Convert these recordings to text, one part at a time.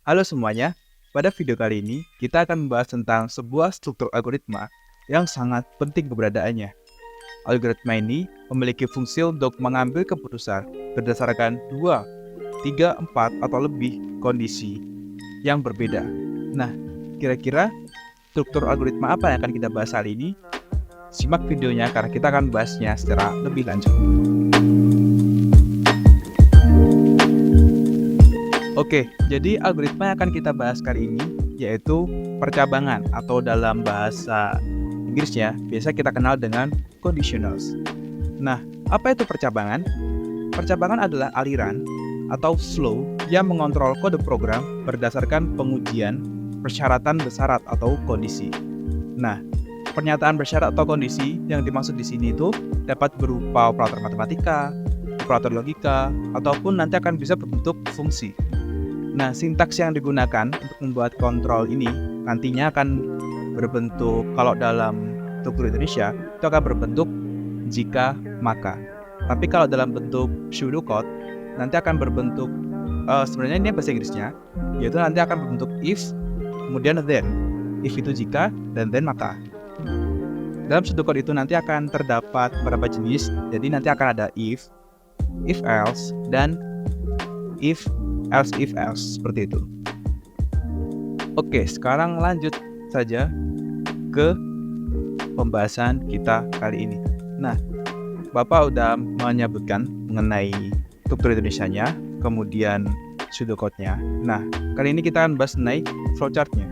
Halo semuanya, pada video kali ini kita akan membahas tentang sebuah struktur algoritma yang sangat penting keberadaannya. Algoritma ini memiliki fungsi untuk mengambil keputusan berdasarkan 2, 3, 4, atau lebih kondisi yang berbeda. Nah, kira-kira struktur algoritma apa yang akan kita bahas hari ini? Simak videonya karena kita akan membahasnya secara lebih lanjut. Oke, jadi algoritma yang akan kita bahas kali ini yaitu percabangan atau dalam bahasa Inggrisnya biasa kita kenal dengan conditionals. Nah, apa itu percabangan? Percabangan adalah aliran atau flow yang mengontrol kode program berdasarkan pengujian persyaratan bersyarat atau kondisi. Nah, pernyataan bersyarat atau kondisi yang dimaksud di sini itu dapat berupa operator matematika, operator logika, ataupun nanti akan bisa berbentuk fungsi. Nah, sintaks yang digunakan untuk membuat kontrol ini nantinya akan berbentuk, kalau dalam struktur Indonesia, itu akan berbentuk jika maka. Tapi kalau dalam bentuk pseudocode, nanti akan berbentuk, sebenarnya ini bahasa Inggrisnya, yaitu nanti akan berbentuk if, kemudian then. If itu jika, dan then maka. Dalam pseudocode itu nanti akan terdapat beberapa jenis, jadi nanti akan ada if else, dan if else, seperti itu. Oke, sekarang lanjut saja ke pembahasan kita kali ini. Nah, Bapak udah menyebutkan mengenai struktur Indonesianya, kemudian pseudocode-nya. Nah, kali ini kita akan bahas mengenai flowchart-nya.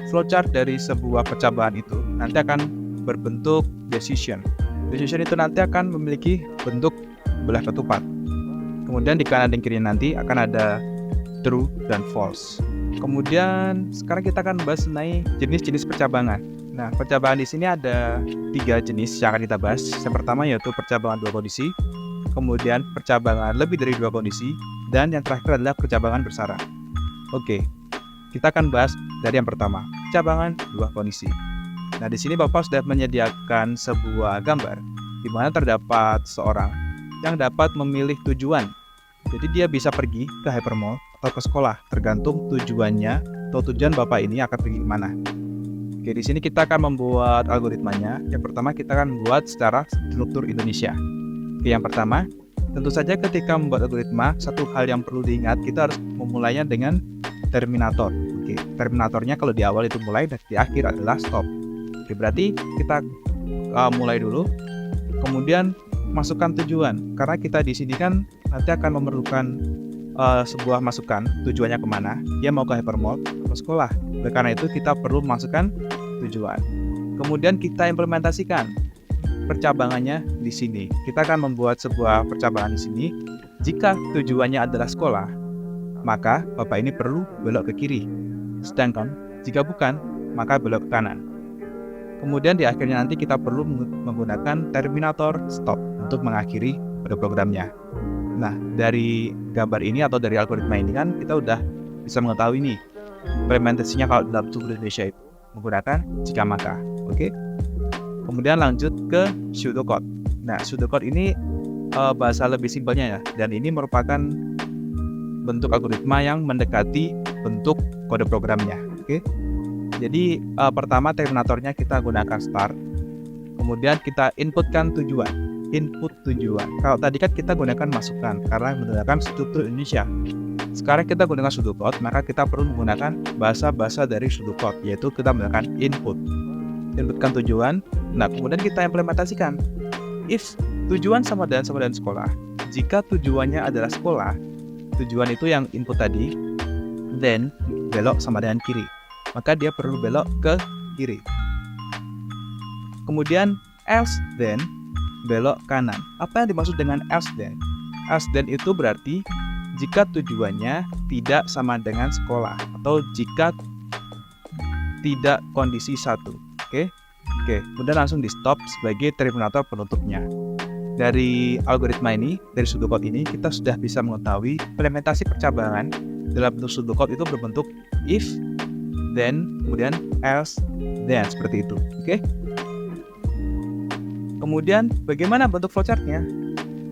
Flowchart dari sebuah percobaan itu nanti akan berbentuk decision. Decision itu nanti akan memiliki bentuk belah ketupat. Kemudian di kanan dan kiri nanti akan ada true dan false. Kemudian sekarang kita akan bahas mengenai jenis-jenis percabangan. Nah, percabangan di sini ada 3 jenis yang akan kita bahas. Yang pertama yaitu percabangan 2 kondisi, kemudian percabangan lebih dari 2 kondisi, dan yang terakhir adalah percabangan bersyarat. Oke, kita akan bahas dari yang pertama, percabangan 2 kondisi. Nah, di sini Bapak sudah menyediakan sebuah gambar di mana terdapat seorang yang dapat memilih tujuan. Jadi dia bisa pergi ke hypermall atau ke sekolah, tergantung tujuannya atau tujuan Bapak ini akan pergi kemana. Oke, di sini kita akan membuat algoritmanya. Yang pertama kita akan membuat secara struktur Indonesia. Oke, yang pertama, tentu saja ketika membuat algoritma, satu hal yang perlu diingat, kita harus memulainya dengan terminator. Oke, terminatornya kalau di awal itu mulai dan di akhir adalah stop. Oke, berarti kita mulai dulu, kemudian masukkan tujuan, karena kita di sini kan nanti akan memerlukan sebuah masukan tujuannya kemana, dia mau ke hypermall atau sekolah. Oleh karena itu kita perlu masukkan tujuan. Kemudian kita implementasikan percabangannya di sini. Kita akan membuat sebuah percabangan di sini. Jika tujuannya adalah sekolah, maka Bapak ini perlu belok ke kiri. Sedangkan jika bukan, maka belok ke kanan. Kemudian di akhirnya nanti kita perlu menggunakan terminator stop untuk mengakhiri pada programnya. Nah, dari gambar ini atau dari algoritma ini kan kita udah bisa mengetahui nih implementasinya kalau dalam struktur Indonesia itu menggunakan jika maka. Oke. Kemudian lanjut ke pseudocode. Nah, pseudocode ini bahasa lebih simpelnya ya, dan ini merupakan bentuk algoritma yang mendekati bentuk kode programnya. Oke. Jadi pertama terminatornya kita gunakan start, kemudian kita inputkan tujuan. Input tujuan. Kalau tadi kan kita gunakan masukan karena menggunakan struktur Indonesia. Sekarang kita gunakan pseudocode, maka kita perlu menggunakan bahasa-bahasa dari pseudocode, yaitu kita menggunakan input. Inputkan tujuan. Nah, kemudian kita implementasikan. If tujuan sama dengan sekolah. Jika tujuannya adalah sekolah, tujuan itu yang input tadi, then belok sama dengan kiri. Maka dia perlu belok ke kiri. Kemudian else then belok kanan. Apa yang dimaksud dengan else then? Else then itu berarti jika tujuannya tidak sama dengan sekolah atau jika tidak kondisi 1. Oke. Kemudian langsung di stop sebagai terminator penutupnya. Dari algoritma ini, dari pseudocode ini, kita sudah bisa mengetahui implementasi percabangan dalam bentuk pseudocode itu berbentuk if, then, kemudian else, then, seperti itu. Oke. Kemudian bagaimana bentuk flowchart-nya?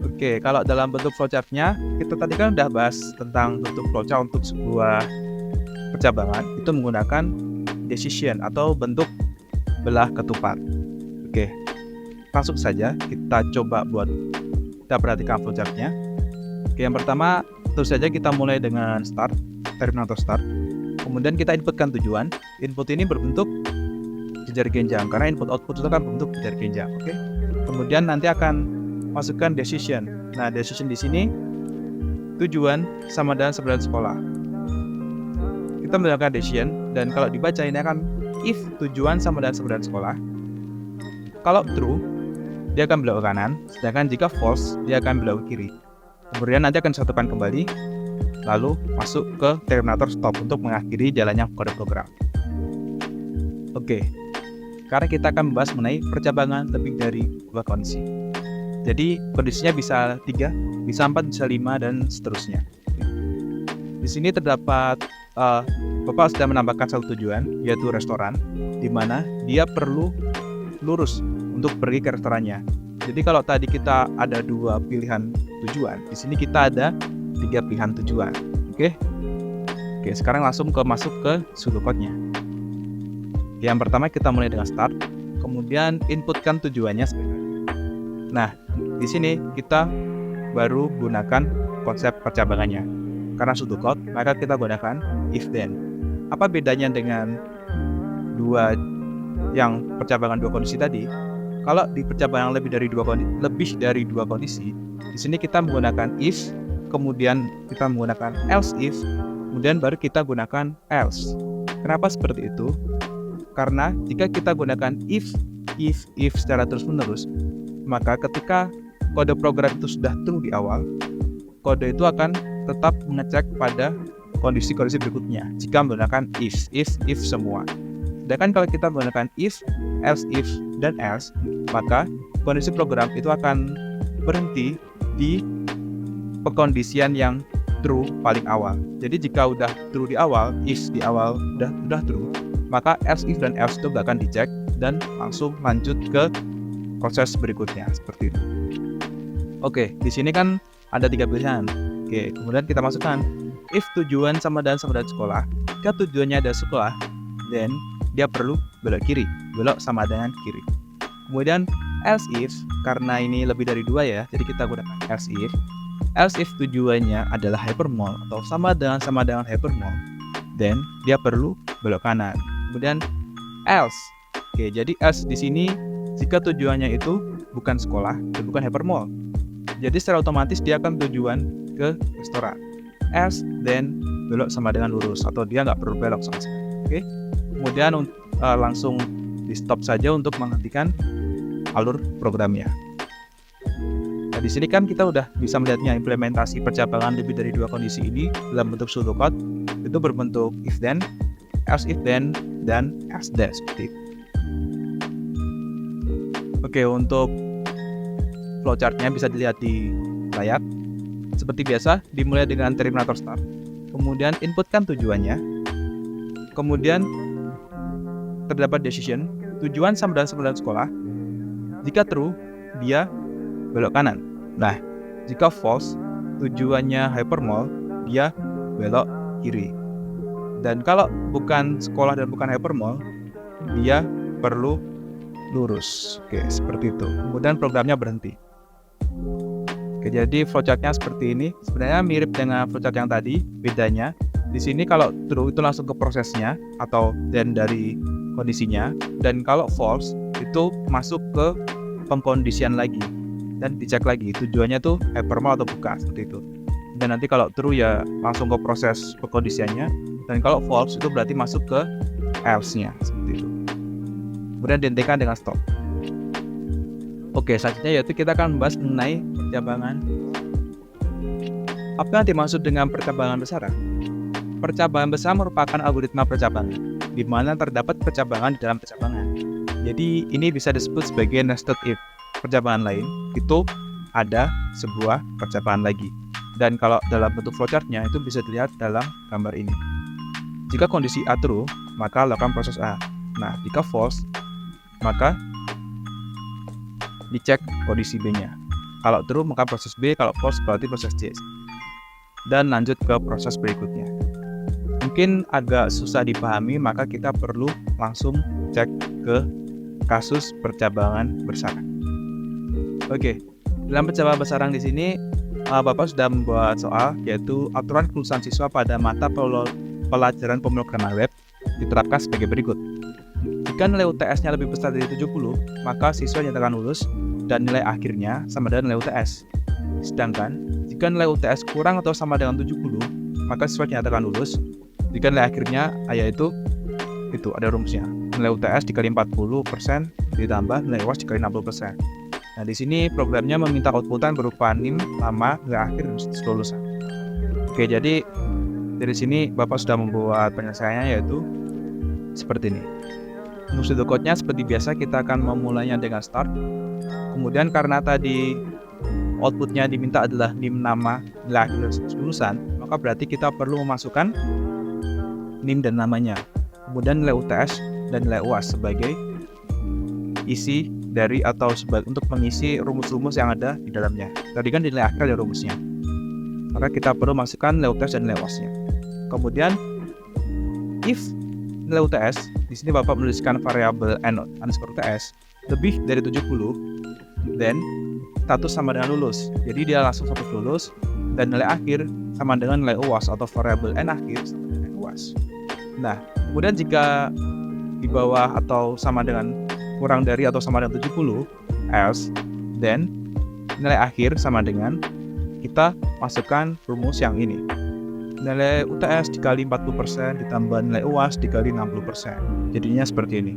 Oke, kalau dalam bentuk flowchart-nya, kita tadi kan udah bahas tentang bentuk flowchart untuk sebuah percabangan itu menggunakan decision atau bentuk belah ketupat. Oke, langsung saja kita coba kita perhatikan flowchartnya. Oke, yang pertama tentu saja kita mulai dengan start, terminator start. Kemudian kita inputkan tujuan. Input ini berbentuk jejer genjang karena input output itu kan berbentuk jejer genjang. Oke. Kemudian nanti akan masukkan decision. Nah, decision di sini tujuan sama dengan sebelah sekolah. Kita menggunakan decision dan kalau dibaca ini akan if tujuan sama dengan sebelah sekolah. Kalau true, dia akan belok ke kanan, sedangkan jika false, dia akan belok ke kiri. Kemudian nanti akan disatukan kembali, lalu masuk ke terminator stop untuk mengakhiri jalannya kode program. Oke, sekarang kita akan membahas mengenai percabangan lebih dari 2 kondisi. Jadi kondisinya bisa 3, bisa 4, bisa 5, dan seterusnya. Di sini terdapat Bapak sudah menambahkan satu tujuan, yaitu restoran, di mana dia perlu lurus untuk pergi ke restorannya. Jadi kalau tadi kita ada 2 pilihan tujuan, di sini kita ada 3 pilihan tujuan. Oke, sekarang langsung masuk ke pseudocode-nya. Yang pertama kita mulai dengan start, kemudian inputkan tujuannya. Nah, di sini kita baru gunakan konsep percabangannya. Karena pseudocode, maka kita gunakan if then. Apa bedanya dengan yang percabangan 2 kondisi tadi? Kalau di percabangan lebih dari dua kondisi, di sini kita menggunakan if, kemudian kita menggunakan else if, kemudian baru kita gunakan else. Kenapa seperti itu? Karena jika kita gunakan if secara terus-menerus, maka ketika kode program itu sudah true di awal, kode itu akan tetap mengecek pada kondisi-kondisi berikutnya jika menggunakan if semua. Sedangkan kalau kita menggunakan if, else if, dan else, maka kondisi program itu akan berhenti di pekondisian yang true paling awal. Jadi jika udah true di awal, if di awal udah true, maka else if dan else itu gak akan dicek dan langsung lanjut ke proses berikutnya seperti itu. Oke, di sini kan ada 3 pilihan. Oke, kemudian kita masukkan if tujuan sama dengan sekolah. Jika tujuannya ada sekolah, then dia perlu belok kiri, belok sama dengan kiri. Kemudian else if, karena ini lebih dari 2 ya, jadi kita gunakan else if. Else if tujuannya adalah hypermall atau sama dengan hypermall, then dia perlu belok kanan. Kemudian else. Oke, jadi else di sini jika tujuannya itu bukan sekolah dan bukan hypermall. Jadi secara otomatis dia akan tujuan ke restoran. Else then belok sama dengan lurus atau dia nggak perlu belok sama sekali. Oke. Kemudian langsung di stop saja untuk menghentikan alur programnya. Nah, di sini kan kita udah bisa melihatnya implementasi percabangan lebih dari 2 kondisi ini dalam bentuk pseudocode itu berbentuk if then, else if then, dan else then seperti itu. Oke, untuk flowchartnya bisa dilihat di layar. Seperti biasa, dimulai dengan terminator start. Kemudian inputkan tujuannya. Kemudian terdapat decision, tujuan sama dengan sekolah. Jika true, dia belok kanan. Nah, jika false, tujuannya hypermall, dia belok kiri. Dan kalau bukan sekolah dan bukan hypermall, dia perlu lurus. Oke, seperti itu. Kemudian programnya berhenti. Oke, jadi flowchartnya seperti ini. Sebenarnya mirip dengan flowchart yang tadi, bedanya di sini kalau true itu langsung ke prosesnya atau then dari kondisinya, dan kalau false itu masuk ke pengkondisian lagi dan dicek lagi tujuannya tuh hypermall atau bukan seperti itu. Dan nanti kalau true ya langsung ke proses pengkondisiannya, dan kalau false itu berarti masuk ke else-nya seperti itu. Kemudian dihentikan dengan stop. Oke, selanjutnya yaitu kita akan membahas mengenai percabangan. Apa yang dimaksud dengan percabangan besaran? Percabangan besar merupakan algoritma percabangan, di mana terdapat percabangan di dalam percabangan. Jadi ini bisa disebut sebagai nested if. Percabangan lain itu ada sebuah percabangan lagi. Dan kalau dalam bentuk flowchartnya itu bisa dilihat dalam gambar ini. Jika kondisi A true, maka lakukan proses A. Nah, jika false, maka dicek kondisi B-nya. Kalau true, maka proses B. Kalau false, berarti proses C. Dan lanjut ke proses berikutnya. mungkin agak susah dipahami, maka kita perlu langsung cek ke kasus percabangan bersarang. Oke, dalam percabangan bersarang di sini Bapak sudah membuat soal, yaitu aturan kelulusan siswa pada mata pelajaran pemrograman web diterapkan sebagai berikut. Jika nilai UTS-nya lebih besar dari 70, maka siswa dinyatakan lulus dan nilai akhirnya sama dengan nilai UTS. Sedangkan, jika nilai UTS kurang atau sama dengan 70, maka siswa dinyatakan lulus. Jika nilai akhirnya, yaitu itu ada rumusnya. Nilai UTS dikali 40% ditambah nilai UAS dikali 60%. Nah, di sini programnya meminta outputan berupa NIM, nama, nilai akhir, dan kelulusan. Oke, jadi dari sini Bapak sudah membuat penyelesaiannya, yaitu seperti ini. Untuk pseudocode-nya seperti biasa kita akan memulainya dengan start. Kemudian karena tadi outputnya diminta adalah NIM, nama, nilai akhir, dan kelulusan, maka berarti kita perlu memasukkan NIM dan namanya. Kemudian nilai UTS dan nilai UAS sebagai isi dari atau untuk mengisi rumus-rumus yang ada di dalamnya. Tadi kan nilai akhir ada rumusnya. Maka kita perlu masukkan nilai UTS dan nilai UAS-nya. Kemudian if nilai UTS, di sini Bapak menuliskan variabel n_UTS lebih dari 70, then status sama dengan lulus. Jadi dia langsung status lulus, dan nilai akhir sama dengan nilai UAS atau variabel n akhir sama dengan UAS. Nah, kemudian jika di bawah atau sama dengan kurang dari atau sama dengan 70, else, then nilai akhir sama dengan kita masukkan rumus yang ini. Nilai UTS dikali 40% ditambah nilai UAS dikali 60%. Jadinya seperti ini.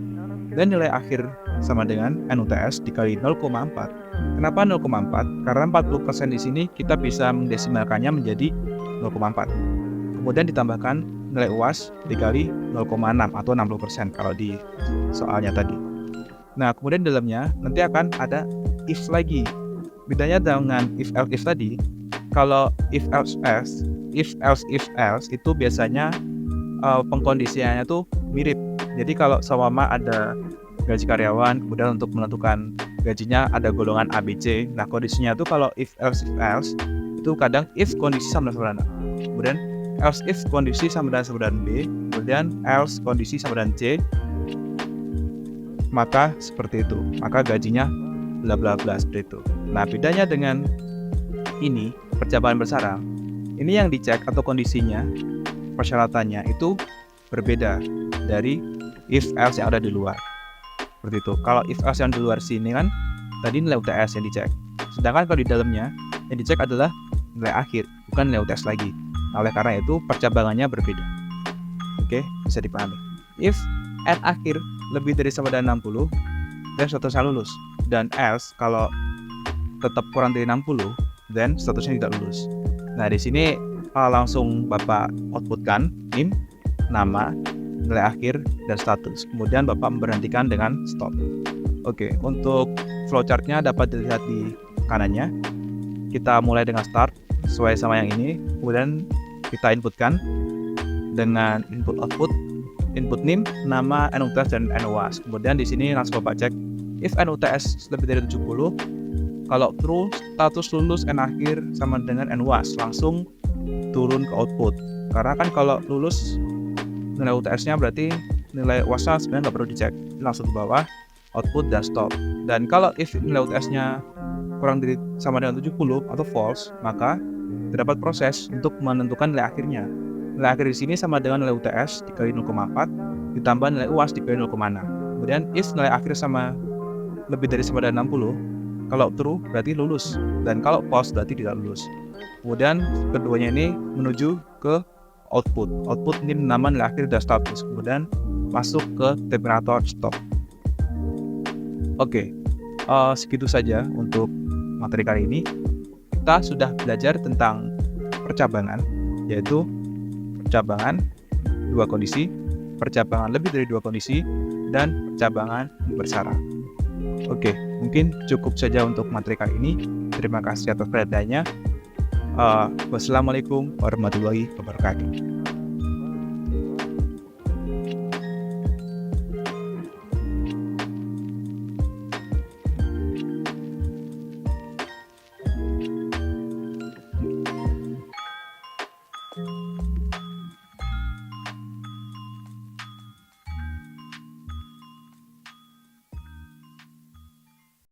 Dan nilai akhir sama dengan NUTS dikali 0,4. Kenapa 0,4? Karena 40% di sini kita bisa mendesimalkannya menjadi 0,4. Kemudian ditambahkan nilai UAS dikali 0,6 atau 60% kalau di soalnya tadi. Nah, kemudian di dalamnya nanti akan ada if lagi. Bedanya dengan if tadi, kalau if else itu biasanya pengkondisiannya tuh mirip. Jadi kalau seumpama ada gaji karyawan, kemudian untuk menentukan gajinya ada golongan A, B, C. Nah, kondisinya tuh kalau if else itu kadang if kondisi sama dengan A. Kemudian else if kondisi sama dengan B, kemudian else kondisi sama dengan C. Maka seperti itu. Maka gajinya bla bla bla seperti itu. Nah, bedanya dengan ini percabangan bersarang. Ini yang dicek atau kondisinya, persyaratannya itu berbeda dari if else yang ada di luar. Seperti itu. Kalau if else yang di luar sini kan tadi nilai UTS yang dicek. Sedangkan kalau di dalamnya yang dicek adalah nilai akhir, bukan nilai UTS lagi. Nah, oleh karena itu percabangannya berbeda. Oke, bisa dipahami. If n akhir lebih dari sama dengan 60, dan statusnya lulus. Dan else kalau tetap kurang dari 60, dan statusnya tidak lulus. Nah, di sini langsung Bapak outputkan NIM, nama, nilai akhir, dan status. Kemudian Bapak memberhentikan dengan stop. Oke, untuk flowchartnya dapat dilihat di kanannya. Kita mulai dengan start sesuai sama yang ini. Kemudian kita inputkan dengan input output, input NIM, nama, NUTS, dan NUAS. Kemudian di sini langsung Bapak cek if NUTS lebih dari 70. Kalau true, status lulus n akhir sama dengan NUAS, langsung turun ke output. Karena kan kalau lulus nilai UTS-nya berarti nilai UAS-nya sebenarnya nggak perlu dicek, langsung ke bawah, output dan stop. Dan kalau if nilai UTS-nya kurang dari sama dengan 70 atau false, maka terdapat proses untuk menentukan nilai akhirnya. Nilai akhir di sini sama dengan nilai UTS dikali 0,4 ditambah nilai UAS dikali 0,6. Kemudian if nilai akhir sama lebih dari sama dengan 60, kalau true berarti lulus, dan kalau false berarti tidak lulus. Kemudian keduanya ini menuju ke output NIM, nama, nilai akhir, dan status. Kemudian masuk ke terminator stop. Oke, segitu saja untuk materi kali ini. Kita sudah belajar tentang percabangan, yaitu percabangan dua kondisi, percabangan lebih dari dua kondisi, dan percabangan bersarang. Oke, mungkin cukup saja untuk materi kali ini. Terima kasih atas perhatiannya. Wassalamualaikum warahmatullahi wabarakatuh.